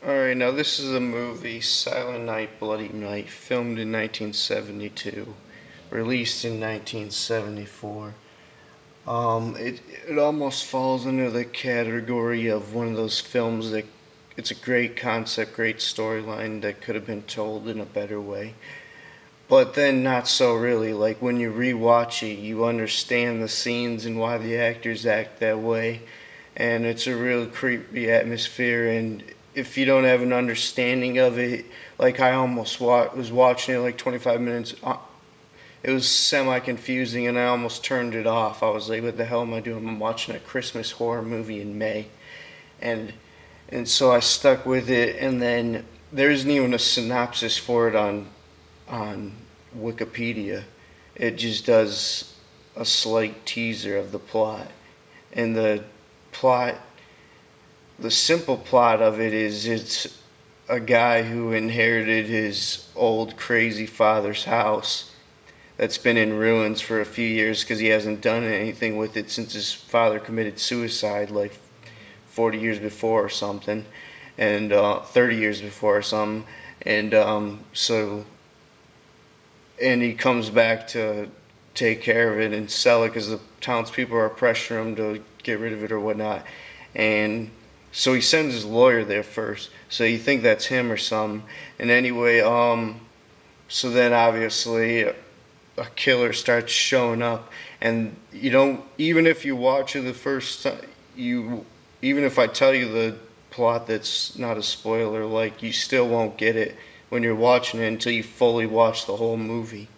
Alright, now this is a movie, Silent Night, Bloody Night, filmed in 1972, released in 1974. It almost falls under the category of one of those films that it's a great concept, great storyline that could have been told in a better way. But then not so really. Like when you rewatch it, you understand the scenes and why the actors act that way. And it's a real creepy atmosphere. And if you don't have an understanding of it, like I almost was watching it like 25 minutes. It was semi confusing, and I almost turned it off. I was like, "What the hell am I doing? I'm watching a Christmas horror movie in May," and so I stuck with it. And then there isn't even a synopsis for it on Wikipedia. It just does a slight teaser of the plot. And plot, the simple plot of it is it's a guy who inherited his old crazy father's house that's been in ruins for a few years because he hasn't done anything with it since his father committed suicide like 40 years before or something, and 30 years before or something. And and he comes back to take care of it and sell it because the townspeople are pressuring him to get rid of it or whatnot. And so he sends his lawyer there first. So you think that's him or something. And anyway, so then obviously a killer starts showing up, and you don't, even if you watch it the first time, even if I tell you the plot that's not a spoiler, like you still won't get it when you're watching it until you fully watch the whole movie.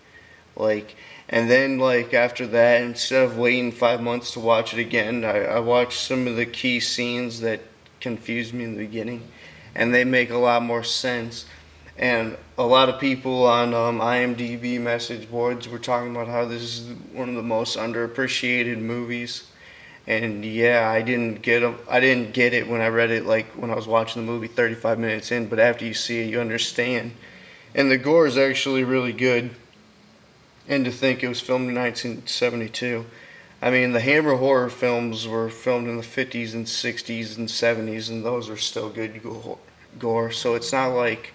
Like, and then like after that, instead of waiting 5 months to watch it again, I watched some of the key scenes that confused me in the beginning, and they make a lot more sense. And a lot of people on IMDb message boards were talking about how this is one of the most underappreciated movies. And yeah, I didn't get it when I read it, like when I was watching the movie 35 minutes in. But after you see it, you understand. And the gore is actually really good. And to think it was filmed in 1972. I mean, the Hammer horror films were filmed in the 50s and 60s and 70s, and those are still good gore. So it's not like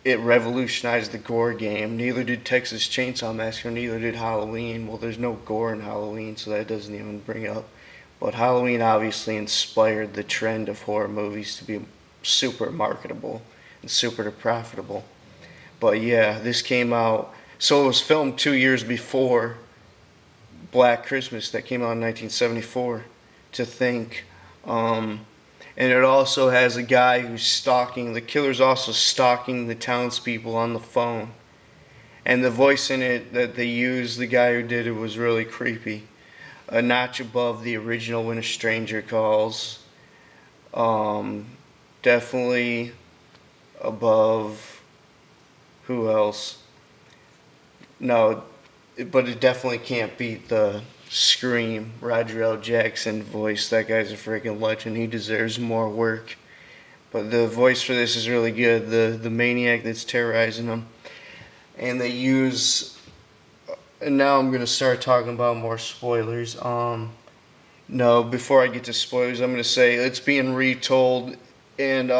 it revolutionized the gore game. Neither did Texas Chainsaw Massacre, neither did Halloween. Well, there's no gore in Halloween, so that doesn't even bring up. But Halloween obviously inspired the trend of horror movies to be super marketable and super profitable. But yeah, this came out, so it was filmed 2 years before Black Christmas that came out in 1974, to think. And it also has a guy who's the killer's also stalking the townspeople on the phone. And the voice in it that they used, the guy who did it, was really creepy. A notch above the original When a Stranger Calls. Definitely above, who else? No, but it definitely can't beat the Scream, Roger L. Jackson voice. That guy's a freaking legend. He deserves more work. But the voice for this is really good. The maniac that's terrorizing him. And they use, and now I'm gonna start talking about more spoilers. No, before I get to spoilers, I'm gonna say it's being retold, and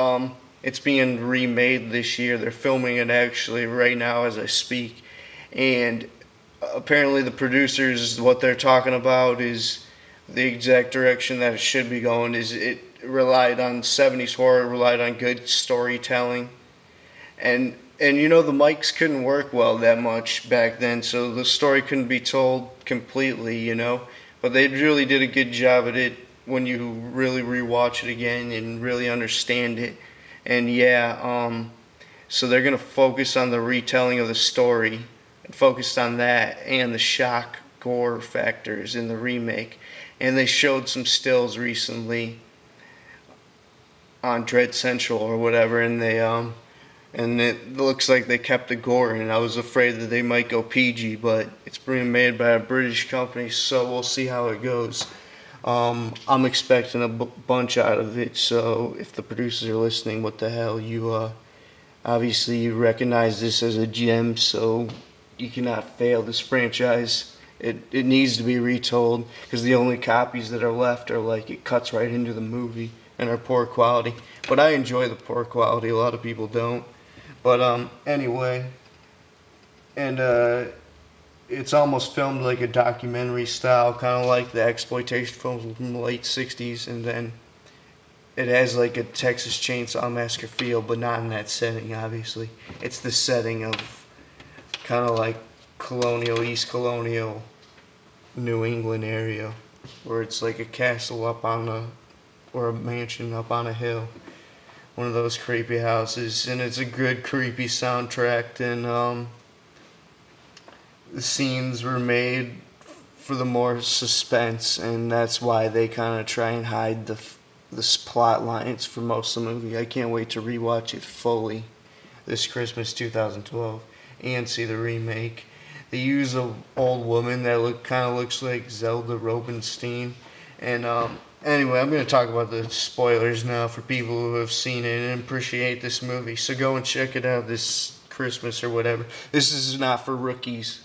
it's being remade this year. They're filming it actually right now as I speak, and apparently the producers, what they're talking about is the exact direction that it should be going. Is it relied on 70s horror, relied on good storytelling, and you know, the mics couldn't work well that much back then, so the story couldn't be told completely, you know. But they really did a good job at it when you really rewatch it again and really understand it. And yeah, so they're gonna focus on the retelling of the story, and focused on that and the shock gore factors in the remake. And they showed some stills recently on Dread Central or whatever, and and it looks like they kept the gore, and I was afraid that they might go PG, but it's being made by a British company, so we'll see how it goes. I'm expecting a bunch out of it, so if the producers are listening, what the hell, obviously you recognize this as a gem, so you cannot fail this franchise. It needs to be retold, because the only copies that are left are like, it cuts right into the movie, and are poor quality. But I enjoy the poor quality. A lot of people don't. But anyway, and it's almost filmed like a documentary style, kind of like the exploitation films from the late '60s, and then it has like a Texas Chainsaw Massacre feel, but not in that setting. Obviously, it's the setting of kind of like East Colonial New England area, where it's like a castle up on or a mansion up on a hill, one of those creepy houses, and it's a good creepy soundtrack. And the scenes were made for the more suspense, and that's why they kind of try and hide the plot lines for most of the movie. I can't wait to rewatch it fully this Christmas 2012 and see the remake. They use an old woman that kind of looks like Zelda Rubinstein. And anyway, I'm going to talk about the spoilers now for people who have seen it and appreciate this movie. So go and check it out this Christmas or whatever. This is not for rookies.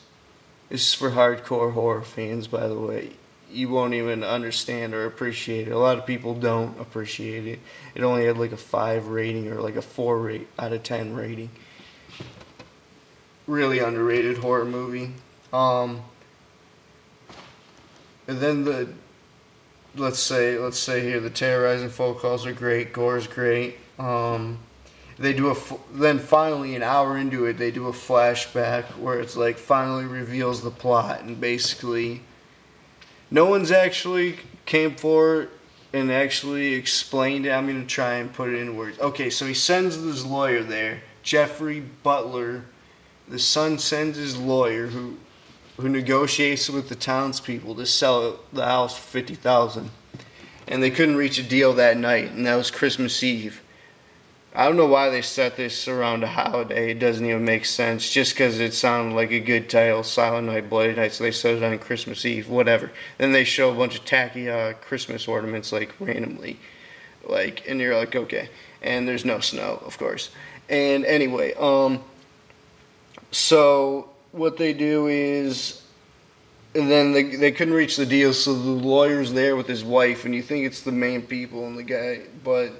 This is for hardcore horror fans, by the way. You won't even understand or appreciate it. A lot of people don't appreciate it. It only had like a 5 rating or like a 4 out of 10 rating. Really underrated horror movie. And then let's say here the terrorizing phone calls are great. Gore's great. They do then finally an hour into it they do a flashback where it's like finally reveals the plot, and basically no one's actually came forward and actually explained it. I'm going to try and put it in words. Okay, so he sends his lawyer there, Jeffrey Butler. The son sends his lawyer who negotiates with the townspeople to sell the house for $50,000. And they couldn't reach a deal that night, and that was Christmas Eve. I don't know why they set this around a holiday. It doesn't even make sense. Just because it sounded like a good title, Silent Night, Bloody Night, so they set it on Christmas Eve, whatever. Then they show a bunch of tacky Christmas ornaments, like, randomly. Like, and you're like, okay. And there's no snow, of course. And anyway, so what they do is, and then they couldn't reach the deal, so the lawyer's there with his wife, and you think it's the main people and the guy, but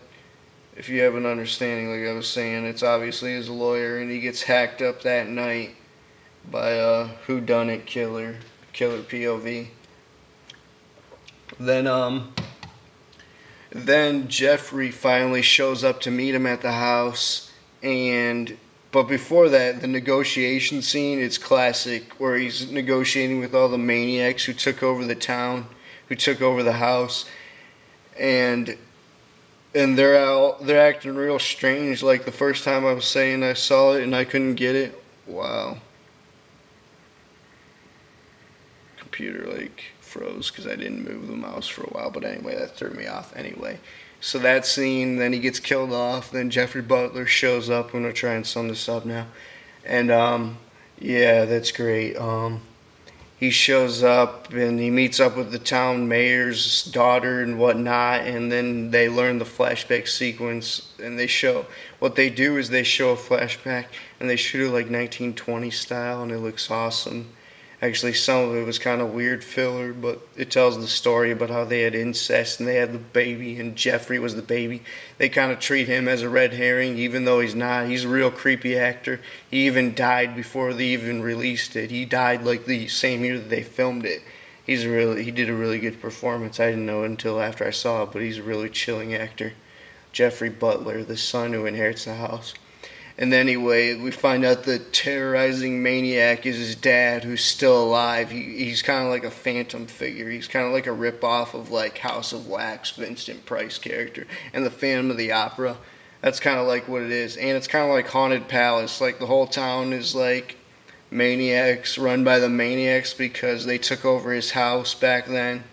if you have an understanding, like I was saying, it's obviously his lawyer, and he gets hacked up that night by a whodunit killer POV. Then Jeffrey finally shows up to meet him at the house, but before that, the negotiation scene, it's classic, where he's negotiating with all the maniacs who took over the town, who took over the house, and they're acting real strange. Like the first time I was saying I saw it and I couldn't get it. Wow. Computer froze because I didn't move the mouse for a while. But anyway, that threw me off. Anyway, so that scene, then he gets killed off. Then Jeffrey Butler shows up. I'm gonna try and sum this up now. And yeah, that's great. He shows up and he meets up with the town mayor's daughter and whatnot, and then they learn the flashback sequence, and what they do is they show a flashback and they shoot it like 1920 style, and it looks awesome. Actually, some of it was kind of weird filler, but it tells the story about how they had incest and they had the baby, and Jeffrey was the baby. They kind of treat him as a red herring, even though he's not. He's a real creepy actor. He even died before they even released it. He died like the same year that they filmed it. He did a really good performance. I didn't know it until after I saw it, but he's a really chilling actor. Jeffrey Butler, the son who inherits the house. And anyway, we find out the terrorizing maniac is his dad, who's still alive. He's kind of like a phantom figure. He's kind of like a ripoff of like House of Wax, Vincent Price character, and the Phantom of the Opera. That's kind of like what it is. And it's kind of like Haunted Palace. Like the whole town is like maniacs, run by the maniacs because they took over his house back then.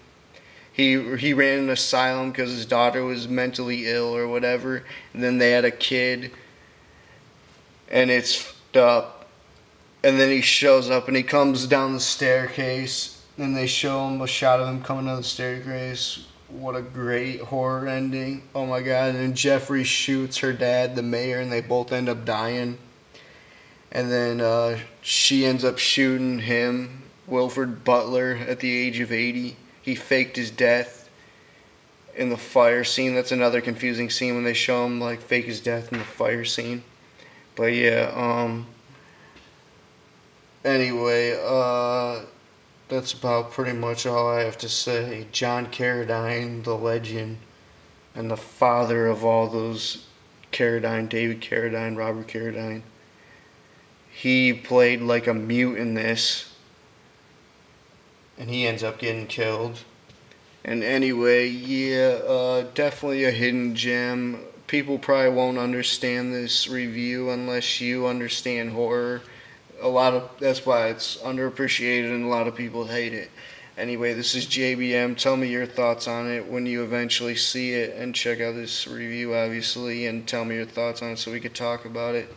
He ran an asylum because his daughter was mentally ill or whatever. And then they had a kid. And it's fucked up. And then he shows up and he comes down the staircase. And they show him a shot of him coming down the staircase. What a great horror ending. Oh my god. And Jeffrey shoots her dad, the mayor, and they both end up dying. And then she ends up shooting him, Wilford Butler, at the age of 80. He faked his death. in the fire scene. That's another confusing scene when they show him like fake his death in the fire scene. But yeah, anyway, that's about pretty much all I have to say. John Carradine, the legend, and the father of all those Carradine, David Carradine, Robert Carradine. He played like a mute in this, and he ends up getting killed. And anyway, yeah, definitely a hidden gem. People probably won't understand this review unless you understand horror. That's why it's underappreciated and a lot of people hate it. Anyway, this is JBM. Tell me your thoughts on it when you eventually see it, and check out this review, obviously, and tell me your thoughts on it so we could talk about it.